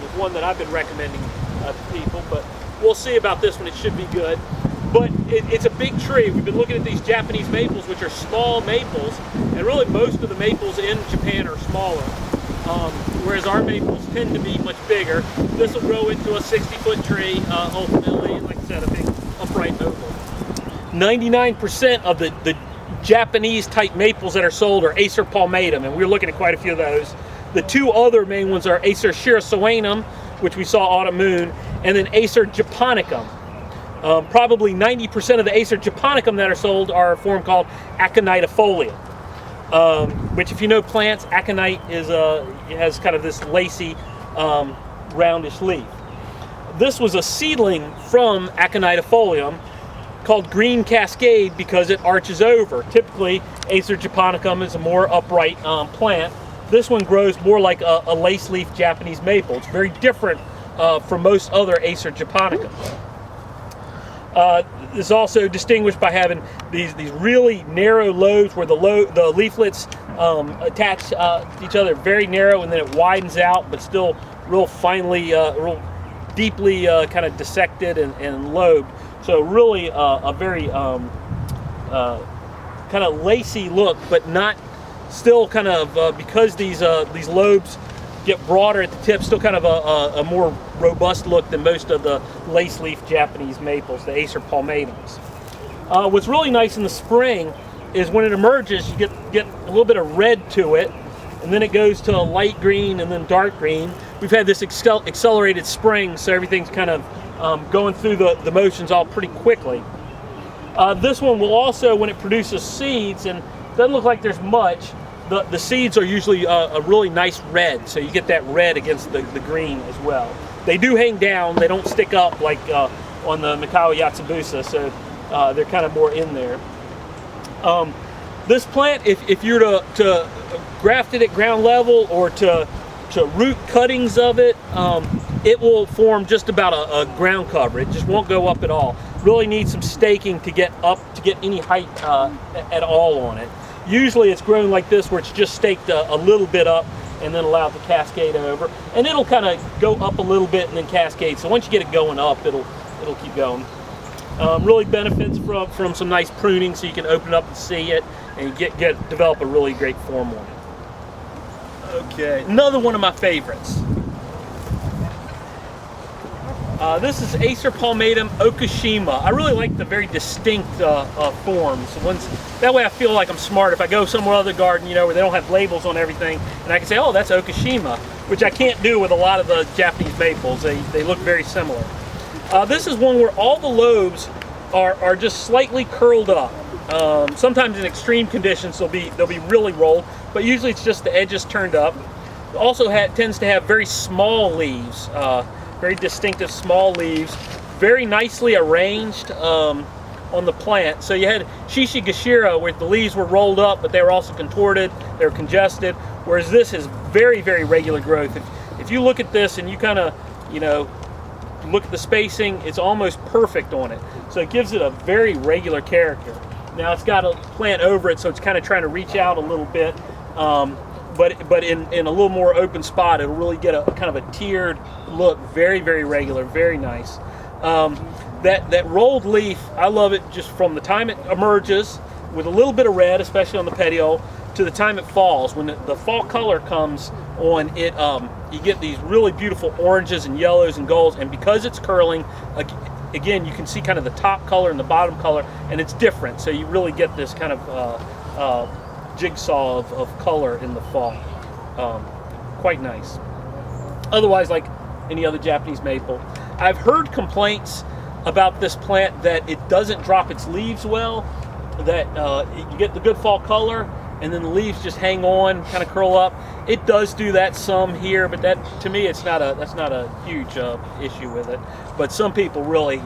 It's one that I've been recommending to people, but we'll see about this one. It should be good. But it's a big tree. We've been looking at these Japanese maples, which are small maples, and really most of the maples in Japan are smaller, whereas our maples tend to be much bigger. This will grow into a 60-foot tree ultimately, and like I said, a big upright oval. 99% of the Japanese type maples that are sold are Acer palmatum, and we're looking at quite a few of those. The two other main ones are Acer shirasoanum, which we saw autumn moon, and then Acer japonicum. Probably 90% of the Acer japonicum that are sold are a form called aconitifolia, which, if you know plants, aconite is it has kind of this lacy, roundish leaf. This was a seedling from aconitifolium called Green Cascade because it arches over. Typically, Acer japonicum is a more upright plant. This one grows more like a lace leaf Japanese maple. It's very different from most other Acer japonicums. It's also distinguished by having these really narrow lobes where the leaflets attach to each other very narrow, and then it widens out, but still real finely, real deeply kind of dissected and lobed. So really a very kind of lacy look, but not still kind of because these lobes get broader at the tip, still kind of a more robust look than most of the lace leaf Japanese maples, the Acer palmatums. What's really nice in the spring is when it emerges, you get a little bit of red to it, and then it goes to a light green and then dark green. We've had this accelerated spring, so everything's kind of going through the motions all pretty quickly. This one will also, when it produces seeds, and it doesn't look like there's much, the seeds are usually a really nice red, so you get that red against the green as well. They do hang down, they don't stick up like on the Mikao Yatsubusa, so they're kind of more in there. This plant, if you're to graft it at ground level or to root cuttings of it, it will form just about a ground cover. It just won't go up at all. Really needs some staking to get up, to get any height at all on it. Usually it's grown like this where it's just staked a little bit up and then allowed to cascade over. And it'll kind of go up a little bit and then cascade. So once you get it going up, it'll keep going. Really benefits from some nice pruning, so you can open it up and see it and develop a really great form on it. Okay, another one of my favorites. This is Acer palmatum Okushima. I really like the very distinct forms. That way I feel like I'm smart. If I go somewhere other garden, where they don't have labels on everything, and I can say, oh, that's Okushima, which I can't do with a lot of the Japanese maples. They look very similar. This is one where all the lobes are just slightly curled up. Sometimes in extreme conditions they'll be really rolled, but usually it's just the edges turned up. It also tends to have very small leaves, very distinctive small leaves, very nicely arranged on the plant. So you had JCRA where the leaves were rolled up, but they were also contorted, they were congested, whereas this is very, very regular growth. If you look at this and you kind of, look at the spacing, it's almost perfect on it. So it gives it a very regular character. Now it's got a plant over it, so it's kind of trying to reach out a little bit, but in a little more open spot, it'll really get a kind of a tiered look. Very, very regular, very nice. That rolled leaf, I love it just from the time it emerges with a little bit of red, especially on the petiole, to the time it falls. When the fall color comes on it, you get these really beautiful oranges and yellows and golds, and because it's curling, again, you can see kind of the top color and the bottom color, and it's different, so you really get this kind of jigsaw of color in the fall. Quite nice. Otherwise, like any other Japanese maple, I've heard complaints about this plant that it doesn't drop its leaves well, that you get the good fall color and then the leaves just hang on, kind of curl up. It does do that some here, but that, to me, that's not a huge issue with it. But some people really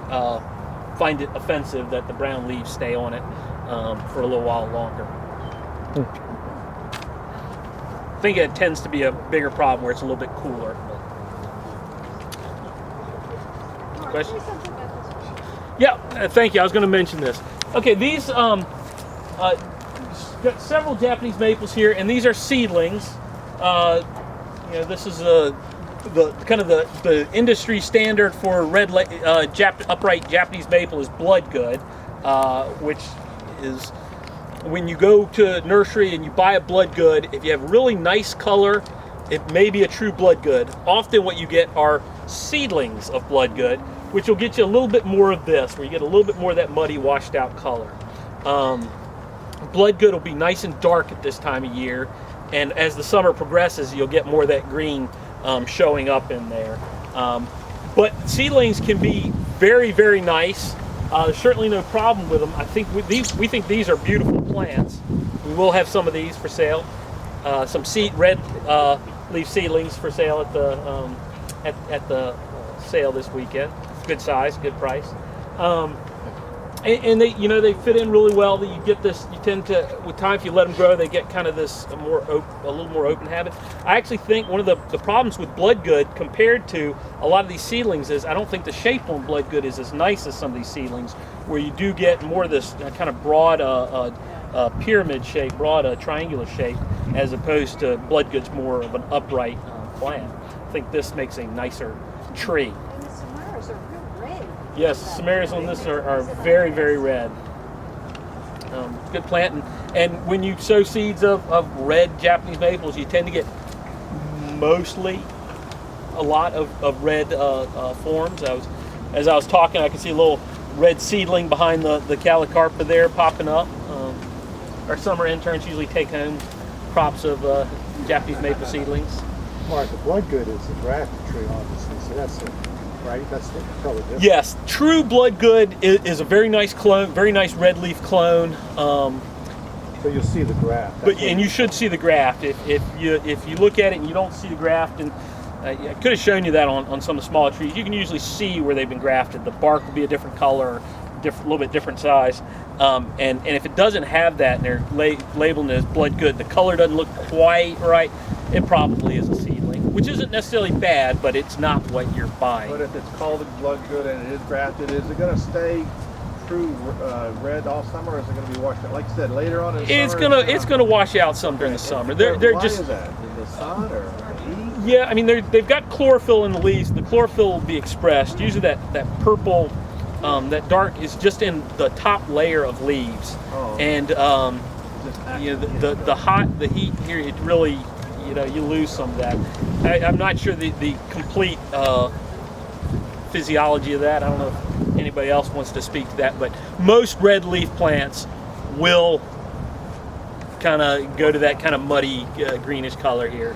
find it offensive that the brown leaves stay on it for a little while longer. I think it tends to be a bigger problem where it's a little bit cooler. Question? Yeah, thank you. I was going to mention this. Okay, these got several Japanese maples here, and these are seedlings. This is the kind of the industry standard for upright Japanese maple is blood good, which is when you go to a nursery and you buy a blood good. If you have really nice color, it may be a true blood good. Often, what you get are seedlings of blood good, which will get you a little bit more of this, where you get a little bit more of that muddy, washed out color. Blood good will be nice and dark at this time of year, and as the summer progresses, you'll get more of that green showing up in there. But seedlings can be very, very nice. There's certainly no problem with them. I think we think these are beautiful plants. We will have some of these for sale. Some red leaf seedlings for sale at the sale this weekend. Good size, good price, and they fit in really well. That you get this. You tend to, with time, if you let them grow, they get kind of this a little more open habit. I actually think one of the problems with blood good compared to a lot of these seedlings is I don't think the shape on blood good is as nice as some of these seedlings, where you do get more of this kind of broad pyramid shape, broad triangular shape, as opposed to blood good's more of an upright plant. I think this makes a nicer tree. Yes, Samaras on this are very, very red. Good plant, and when you sow seeds of red Japanese maples, you tend to get mostly a lot of red forms. As I was talking, I could see a little red seedling behind the calicarpa there popping up. Our summer interns usually take home crops of Japanese maple seedlings. Mark, the blood good is a grafted tree, obviously, so that's it. Right, that's probably different. Yes, true blood good is a very nice clone, very nice red leaf clone. So you'll see the graft. And you should see the graft. If you look at it and you don't see the graft, and I could have shown you that on some of the smaller trees, you can usually see where they've been grafted. The bark will be a different color, a little bit different size. And if it doesn't have that and they're labeling it as blood good, the color doesn't look quite right, it probably is a seedling, which isn't necessarily bad, but it's not what you're buying. But if it's called blood good and it is grafted, is it going to stay true red all summer, or is it going to be washed out? Like I said, later on in the summer? It's gonna wash out some during the summer. They're Why just is that? In the sun or the heat? Yeah, I mean they've got chlorophyll in the leaves. The chlorophyll will be expressed. Usually that purple, that dark is just in the top layer of leaves. Oh. And the heat here, it really, you lose some of that. I'm not sure the complete physiology of that. I don't know if anybody else wants to speak to that, but most red leaf plants will kind of go to that kind of muddy greenish color here.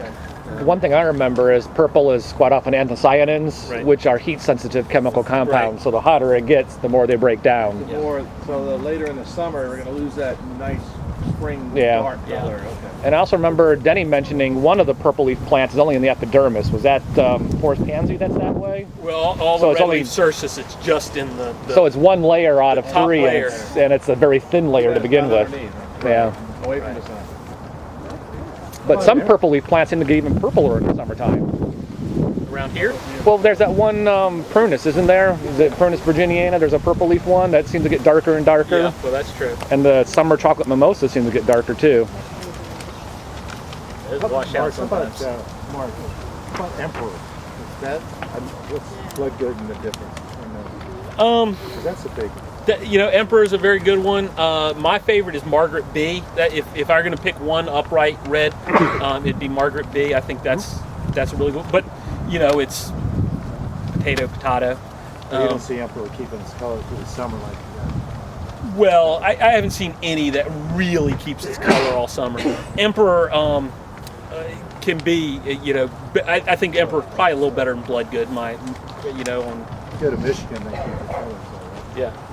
One thing I remember is purple is quite often anthocyanins, Right. which are heat-sensitive chemical compounds. Right. So the hotter it gets, the more they break down. Or so the later in the summer we're gonna lose that nice spring Yeah. dark Yeah. color. Okay. And I also remember Denny mentioning one of the purple leaf plants is only in the epidermis. Was that forest pansy that's that way? Well, all So the it's red only- leaf cercis, it's just in the So it's one layer out of top three, layer. and it's a very thin layer to begin with. Underneath, Yeah. away from the sun. But some purple leaf plants seem to get even purpler in the summertime. around here. Well, there's that one prunus, isn't there? Is it Prunus virginiana? There's a purple leaf one that seems to get darker and darker. Yeah, well, that's true. And the summer chocolate mimosas seem to get darker too. It's washed out sometimes. Mark, how about emperor? Is that, what's blood good in the difference? Because that's a big. You know, Emperor is a very good one. My favorite is Margaret B. That if I were going to pick one upright red, it'd be Margaret B. I think that's a really good. But you know, it's potato. You don't see emperor keeping its color through the summer like that. Well, I haven't seen any that really keeps its color all summer. Emperor can be, you know, I think Emperor probably a little better than Bloodgood. You know, on Go to Michigan, they keep the colors though, right? yeah.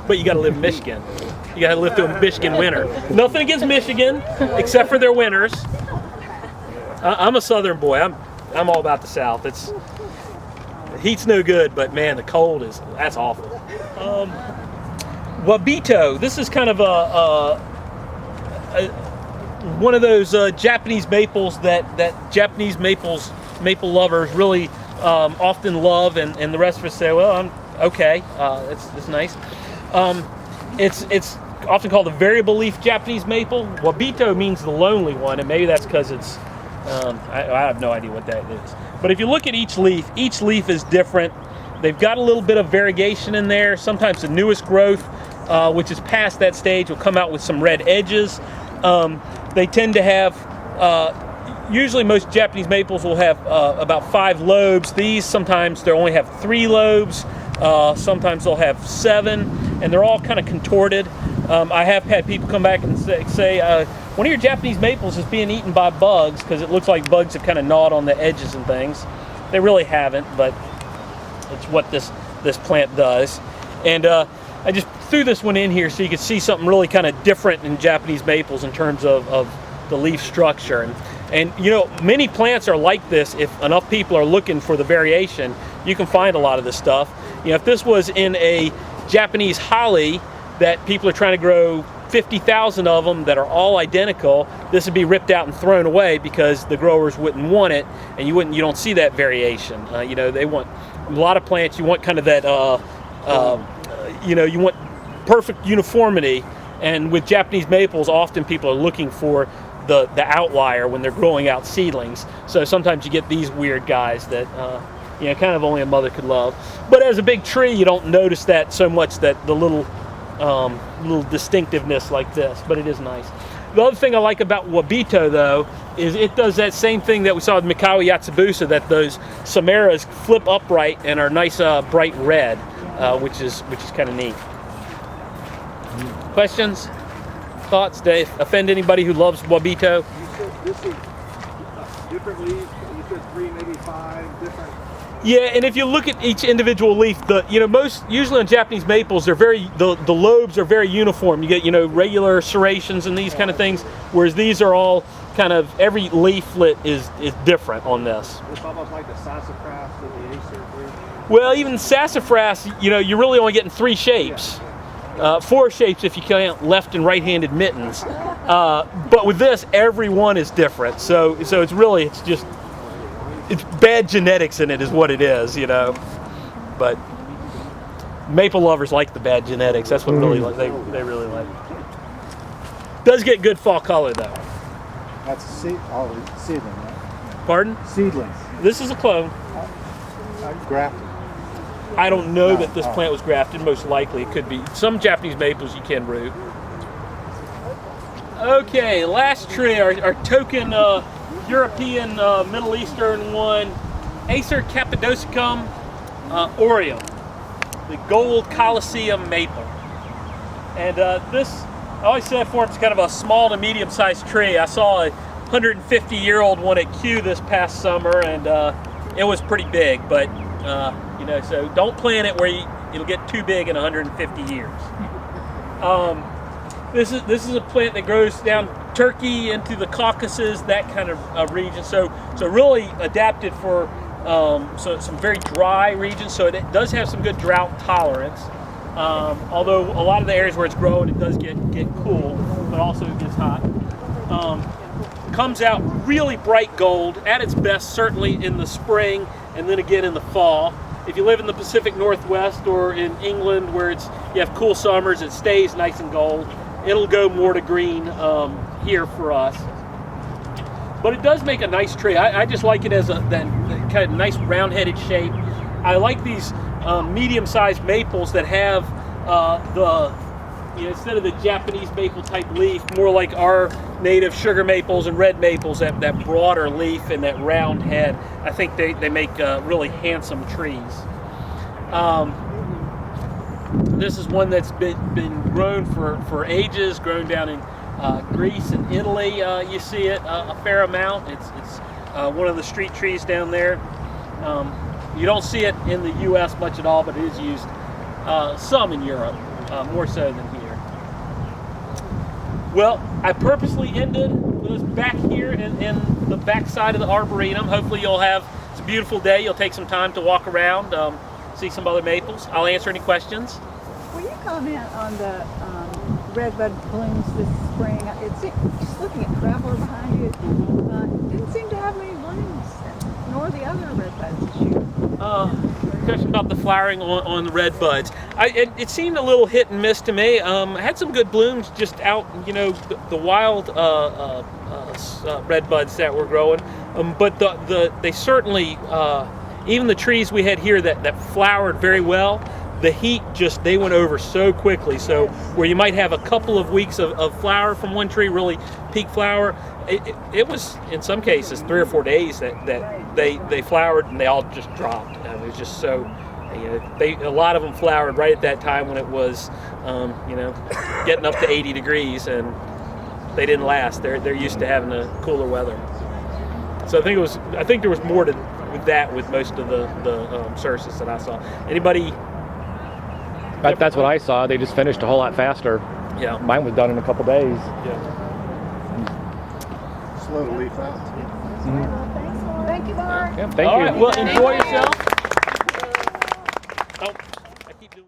But you got to live in Michigan. You got to live through a Michigan winter. Nothing against Michigan, except for their winters. I'm a Southern boy. I'm all about the South. The heat's no good, but man, the cold that's awful. Wabito. This is kind of one of those Japanese maples that Japanese maple lovers really often love, and the rest of us say, well, I'm okay. It's nice. It's often called a variable leaf Japanese maple. Wabito means the lonely one, and maybe that's because it's. I have no idea what that is. But if you look at each leaf is different. They've got a little bit of variegation in there. Sometimes the newest growth, which is past that stage, will come out with some red edges. They tend to have. Usually most Japanese maples will have about 5 lobes. These sometimes they only have 3 lobes. Sometimes they'll have 7, and they're all kind of contorted. I have had people come back and say one of your Japanese maples is being eaten by bugs because it looks like bugs have kind of gnawed on the edges and things. They really haven't, but it's what this plant does. And I just threw this one in here so you could see something really kind of different in Japanese maples in terms of the leaf structure. And you know, many plants are like this. If enough people are looking for the variation, you can find a lot of this stuff. You know, if this was in a Japanese holly that people are trying to grow 50,000 of them that are all identical, this would be ripped out and thrown away because the growers wouldn't want it, and you don't see that variation. You know, they want a lot of plants. You want kind of that. You know, you want perfect uniformity, and with Japanese maples, often people are looking for the outlier when they're growing out seedlings. So sometimes you get these weird guys that you know, kind of only a mother could love. But as a big tree, you don't notice that so much, that the little distinctiveness like this. But it is nice. The other thing I like about Wabito, though, is it does that same thing that we saw with Mikawa Yatsubusa, that those samaras flip upright and are nice bright red, which is kind of neat. Questions? Thoughts? Did I offend anybody who loves Wabito? You said this is different leaves. You said 3, maybe 5 different. Yeah, and if you look at each individual leaf, usually on Japanese maples, they're the lobes are very uniform. You get, you know, regular serrations and these kind of things, whereas these are all kind of, every leaflet is different on this. It's almost like the sassafras of the Acer. Well, even sassafras, you know, you're really only getting 3 shapes. 4 shapes if you count left and right-handed mittens. But with this, every one is different. So it's really, it's bad genetics in it is what it is, you know. But maple lovers like the bad genetics. That's what really they really like. Does get good fall color though. That's seedling, right? Pardon? Seedlings. This is a clone. Grafted. I don't know that this plant was grafted. Most likely it could be. Some Japanese maples you can root. Okay, last tree, our token European Middle Eastern one, Acer cappadocicum aureum, the gold Colosseum maple. And this, I always said for it's kind of a small to medium-sized tree. I saw 150-year-old one at Kew this past summer, and it was pretty big. But you know, so don't plant it where it'll get too big in 150 years. This is a plant that grows down Turkey into the Caucasus, that kind of region. So really adapted for some very dry regions. So it does have some good drought tolerance. Although a lot of the areas where it's growing, it does get cool, but also it gets hot. Comes out really bright gold at its best, certainly in the spring, and then again in the fall. If you live in the Pacific Northwest or in England where you have cool summers, it stays nice and gold. It'll go more to green here for us. But it does make a nice tree. I just like it as that kind of nice round-headed shape. I like these medium-sized maples that have instead of the Japanese maple type leaf, more like our native sugar maples and red maples, that broader leaf and that round head. I think they make really handsome trees. This is one that's been grown for ages, grown down in Greece and Italy. You see it a fair amount. It's one of the street trees down there. You don't see it in the U.S. much at all, but it is used some in Europe, more so than here. Well, I purposely ended with us back here in the back side of the Arboretum. Hopefully you'll have it's a beautiful day. You'll take some time to walk around, see some other maples. I'll answer any questions. Will you comment on the redbud blooms this spring? Just looking at Traveler behind you, didn't seem to have many blooms, nor the other redbuds this year. Question about the flowering on the red buds. It seemed a little hit and miss to me. I had some good blooms just out, the wild red buds that were growing. But they certainly, even the trees we had here that flowered very well, the heat they went over so quickly. So where you might have a couple of weeks of flower from one tree, really peak flower, it was in some cases 3 or 4 days that they flowered and they all just dropped. It was just so, a lot of them flowered right at that time when it was, getting up to 80 degrees, and they didn't last. They're used to having a cooler weather. So I think there was more to with that with most of the Cercis that I saw. Anybody? That's what I saw. They just finished a whole lot faster. Yeah. Mine was done in a couple days. Yeah. Slow to leaf out. Thank you, Mark. Yeah, thank All you. right. Well, enjoy yourself.